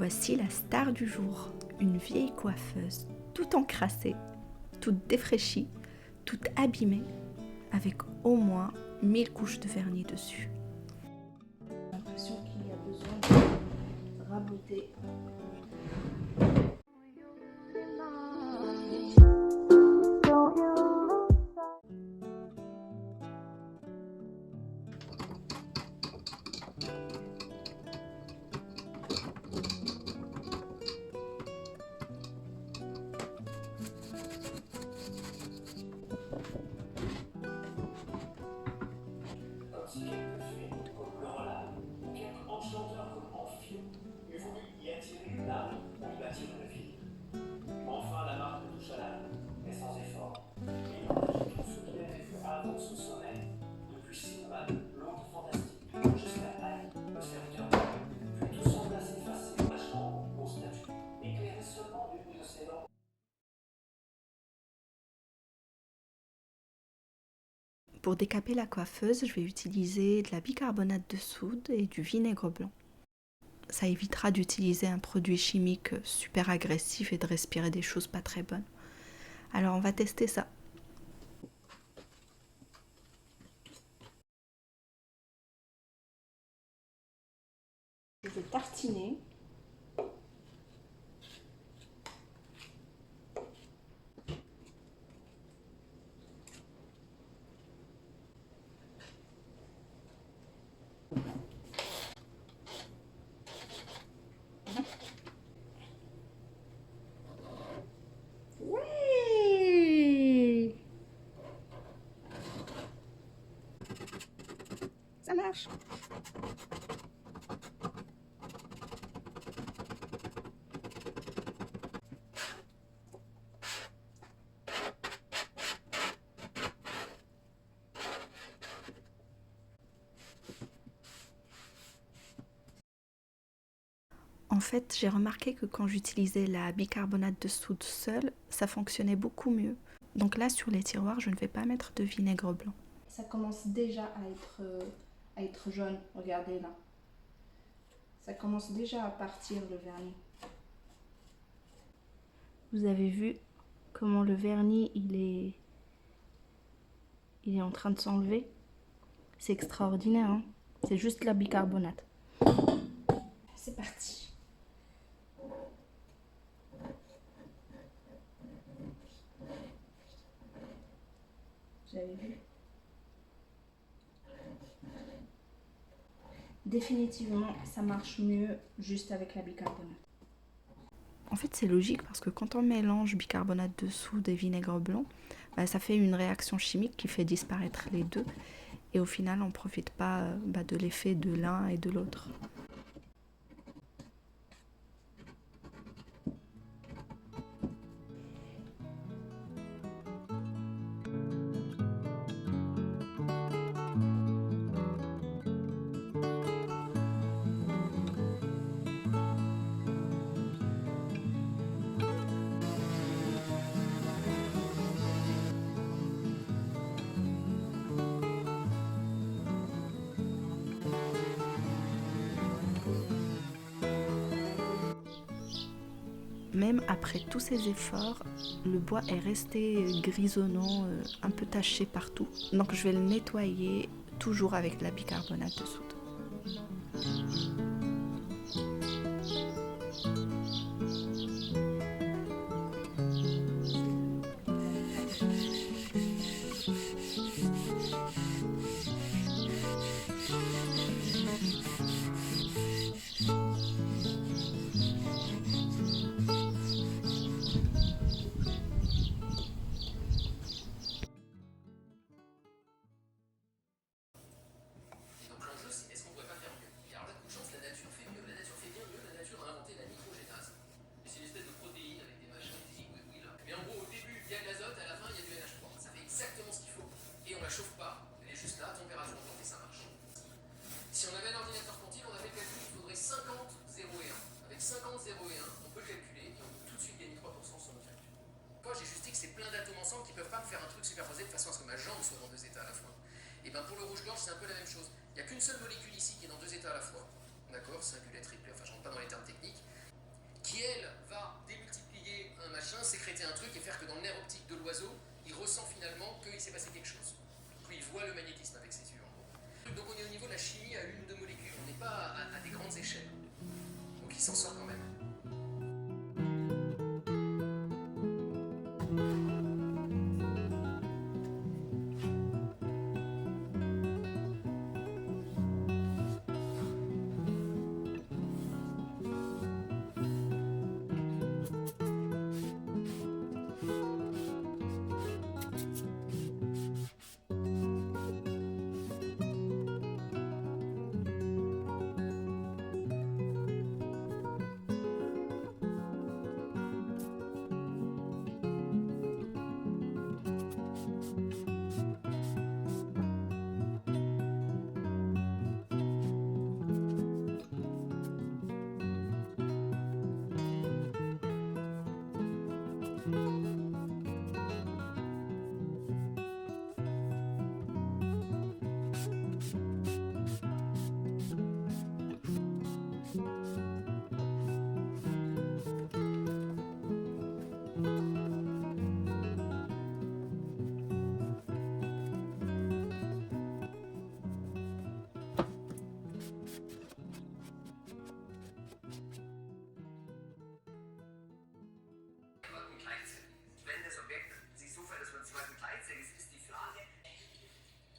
Voici la star du jour, une vieille coiffeuse, toute encrassée, toute défraîchie, toute abîmée, avec au moins 1000 couches de vernis dessus. J'ai l'impression qu'il y a besoin de raboter. Enfin, la marque ne touche à l'âme, mais sans effort. Il enregistre tout ce qu'il avait vu avant son sommet. Depuis Sinbad, l'autre fantastique, jusqu'à Ali, le serviteur. Puis tout sembla s'effacer dans la chambre aux statues, éclairé seulement d'une de ses lampes. Pour décaper la coiffeuse, je vais utiliser de la bicarbonate de soude et du vinaigre blanc. Ça évitera d'utiliser un produit chimique super agressif et de respirer des choses pas très bonnes. Alors on va tester ça. Je vais tartiner. Oui! Ça marche. En fait, j'ai remarqué que quand j'utilisais la bicarbonate de soude seule, ça fonctionnait beaucoup mieux. Donc là, sur les tiroirs, je ne vais pas mettre de vinaigre blanc. Ça commence déjà à être jaune, regardez là. Ça commence déjà à partir le vernis. Vous avez vu comment le vernis, il est en train de s'enlever? C'est extraordinaire, hein? C'est juste la bicarbonate. C'est parti. Vous avez vu? Définitivement, ça marche mieux juste avec la bicarbonate. En fait, c'est logique parce que quand on mélange bicarbonate de soude et vinaigre blanc, ça fait une réaction chimique qui fait disparaître les deux. Et au final, on ne profite pas de l'effet de l'un et de l'autre. Même après tous ces efforts, le bois est resté grisonnant, un peu taché partout. Donc je vais le nettoyer toujours avec de la bicarbonate de soude. Chauffe pas, elle est juste là, température montée, ça marche. Si on avait un ordinateur quantique, on a fait le calcul, il faudrait 50, 0 et 1. Avec 50, 0 et 1, on peut le calculer et on peut tout de suite gagner 3% sur nos calculs. Moi, j'ai juste dit que c'est plein d'atomes ensemble qui ne peuvent pas me faire un truc superposé de façon à ce que ma jambe soit dans deux états à la fois. Et bien pour le rouge-gorge, c'est un peu la même chose. Il n'y a qu'une seule molécule ici qui est dans deux états à la fois. D'accord, singulet, triplet, enfin je rentre pas dans les termes techniques. de faire que dans le nerf optique de l'oiseau, il ressent finalement qu'il s'est passé quelque chose. Donc il voit le magnétisme avec ses yeux en gros. Donc on est au niveau de la chimie à 1 ou 2 molécules, on n'est pas à des grandes échelles. Donc il s'en sort quand même.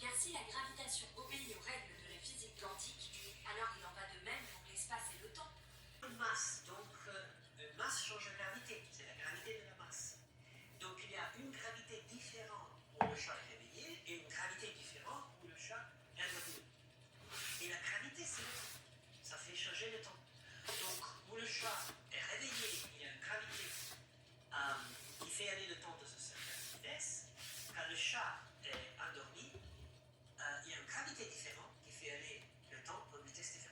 Car si la gravitation obéit aux règles de la physique quantique, alors il en va de même pour l'espace et le temps. Une masse, donc une masse change de gravité, c'est la gravité de la masse. Donc il y a une gravité différente où le chat est réveillé et une gravité différente où le chat est endormi. Et la gravité, c'est le temps. Ça fait changer le temps. Donc où le chat est réveillé, il y a une gravité qui fait aller le temps de certaine vitesse. Quand le chat est endormi, il y a une gravité différente qui fait aller le temps à une vitesse différente.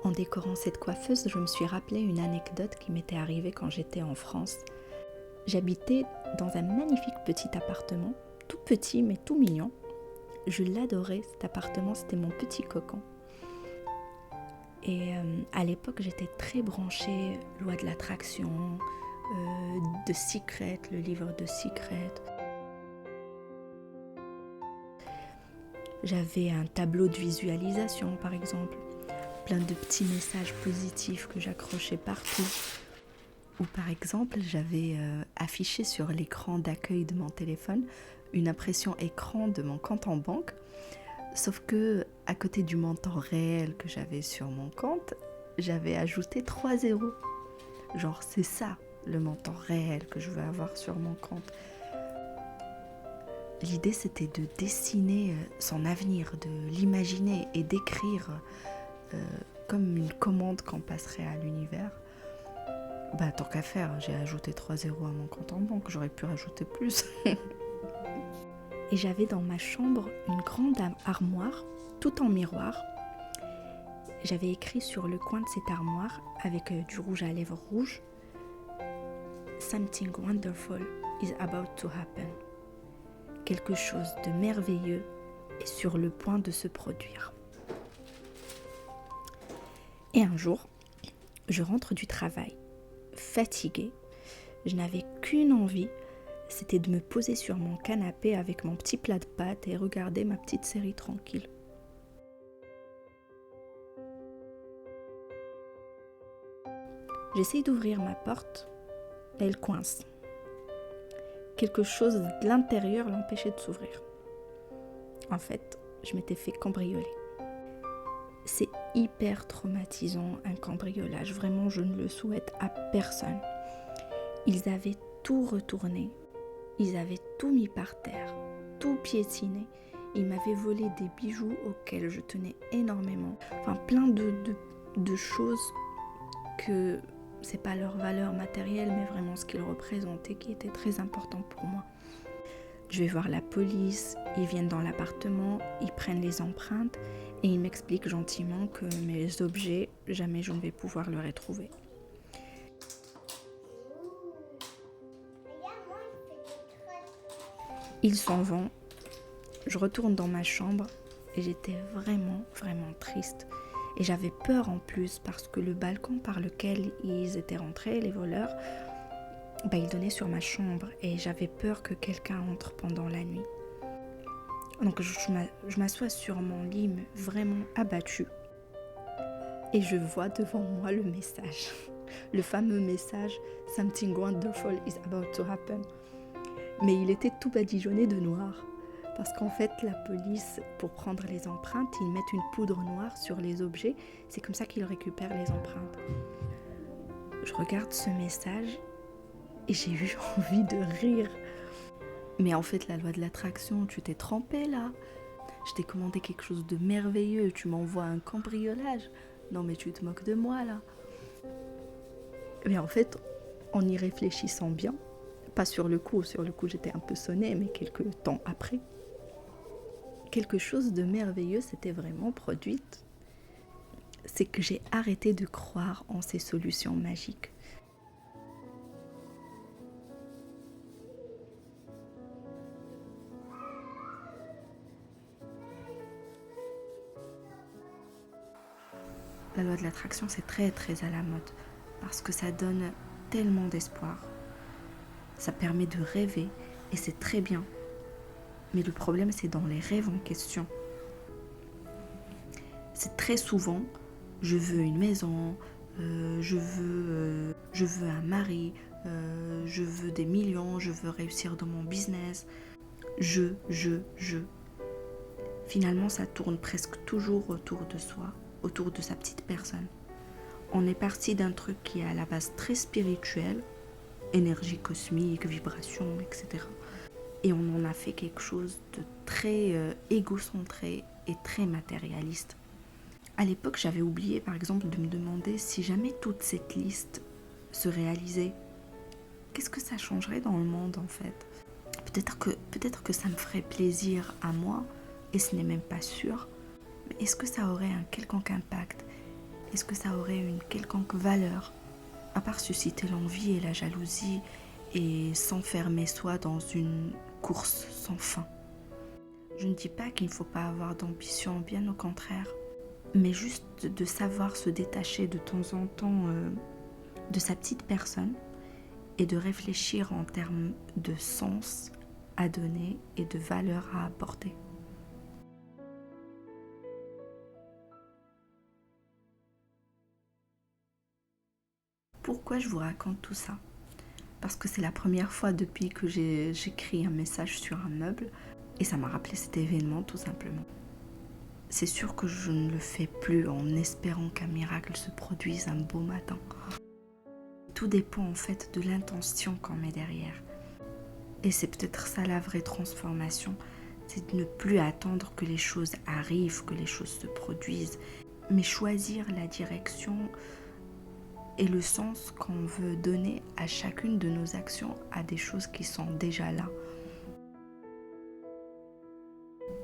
En décorant cette coiffeuse, je me suis rappelé une anecdote qui m'était arrivée quand j'étais en France. J'habitais dans un magnifique petit appartement, tout petit mais tout mignon. Je l'adorais, cet appartement, c'était mon petit cocon. Et à l'époque, j'étais très branchée loi de l'attraction, de Secret, le livre de Secret. J'avais un tableau de visualisation, par exemple, plein de petits messages positifs que j'accrochais partout. Ou par exemple, j'avais affiché sur l'écran d'accueil de mon téléphone une impression écran de mon compte en banque. Sauf que, à côté du montant réel que j'avais sur mon compte, j'avais ajouté 3 zéros. Genre, c'est ça le montant réel que je veux avoir sur mon compte. L'idée, c'était de dessiner son avenir, de l'imaginer et d'écrire comme une commande qu'on passerait à l'univers. Bah tant qu'à faire, j'ai ajouté 3 zéros à mon compte en banque, j'aurais pu rajouter plus. Et j'avais dans ma chambre une grande armoire, tout en miroir. J'avais écrit sur le coin de cette armoire, avec du rouge à lèvres rouge, Something wonderful is about to happen. Quelque chose de merveilleux est sur le point de se produire. Et un jour, je rentre du travail, fatiguée. Je n'avais qu'une envie, c'était de me poser sur mon canapé avec mon petit plat de pâtes et regarder ma petite série tranquille. J'essaye d'ouvrir ma porte, elle coince. Quelque chose de l'intérieur l'empêchait de s'ouvrir. En fait, je m'étais fait cambrioler. C'est hyper traumatisant un cambriolage, vraiment je ne le souhaite à personne. Ils avaient tout retourné, ils avaient tout mis par terre, tout piétiné. Ils m'avaient volé des bijoux auxquels je tenais énormément. Enfin plein de choses que c'est pas leur valeur matérielle mais vraiment ce qu'ils représentaient qui était très important pour moi. Je vais voir la police, ils viennent dans l'appartement, ils prennent les empreintes et ils m'expliquent gentiment que mes objets, jamais je ne vais pouvoir les retrouver. Ils s'en vont, je retourne dans ma chambre et j'étais vraiment triste. Et j'avais peur en plus parce que le balcon par lequel ils étaient rentrés, les voleurs, il donnait sur ma chambre et j'avais peur que quelqu'un entre pendant la nuit. Donc je m'assois sur mon lit vraiment abattue et je vois devant moi le message, le fameux message « Something wonderful is about to happen ». Mais il était tout badigeonné de noir parce qu'en fait la police, pour prendre les empreintes, ils mettent une poudre noire sur les objets, c'est comme ça qu'ils récupèrent les empreintes. Je regarde ce message et j'ai eu envie de rire. Mais en fait, la loi de l'attraction, tu t'es trompé là. Je t'ai commandé quelque chose de merveilleux, tu m'envoies un cambriolage. Non mais tu te moques de moi là. Mais en fait, en y réfléchissant bien, pas sur le coup j'étais un peu sonnée, mais quelques temps après, quelque chose de merveilleux s'était vraiment produit. C'est que j'ai arrêté de croire en ces solutions magiques. La loi de l'attraction, c'est très à la mode parce que ça donne tellement d'espoir. Ça permet de rêver et c'est très bien. Mais le problème, c'est dans les rêves en question. C'est très souvent, je veux une maison, je veux un mari, je veux des millions, je veux réussir dans mon business. Je. Finalement, ça tourne presque toujours autour de soi, autour de sa petite personne. On est parti d'un truc qui est à la base très spirituel, énergie cosmique, vibration, etc. Et on en a fait quelque chose de très égocentré et très matérialiste. À l'époque, j'avais oublié par exemple de me demander si jamais toute cette liste se réalisait, qu'est-ce que ça changerait dans le monde en fait ? Peut-être que ça me ferait plaisir à moi, et ce n'est même pas sûr, mais est-ce que ça aurait un quelconque impact ? Est-ce que ça aurait une quelconque valeur ? À part susciter l'envie et la jalousie et s'enfermer soi dans une course sans fin. Je ne dis pas qu'il ne faut pas avoir d'ambition, bien au contraire, mais juste de savoir se détacher de temps en temps de sa petite personne et de réfléchir en termes de sens à donner et de valeur à apporter. Pourquoi je vous raconte tout ça ? Parce que c'est la première fois depuis que j'écris un message sur un meuble et ça m'a rappelé cet événement tout simplement. C'est sûr que je ne le fais plus en espérant qu'un miracle se produise un beau matin. Tout dépend en fait de l'intention qu'on met derrière. Et c'est peut-être ça la vraie transformation, c'est de ne plus attendre que les choses arrivent, que les choses se produisent, mais choisir la direction et le sens qu'on veut donner à chacune de nos actions, à des choses qui sont déjà là.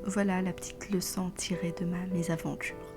Voilà la petite leçon tirée de ma mésaventure.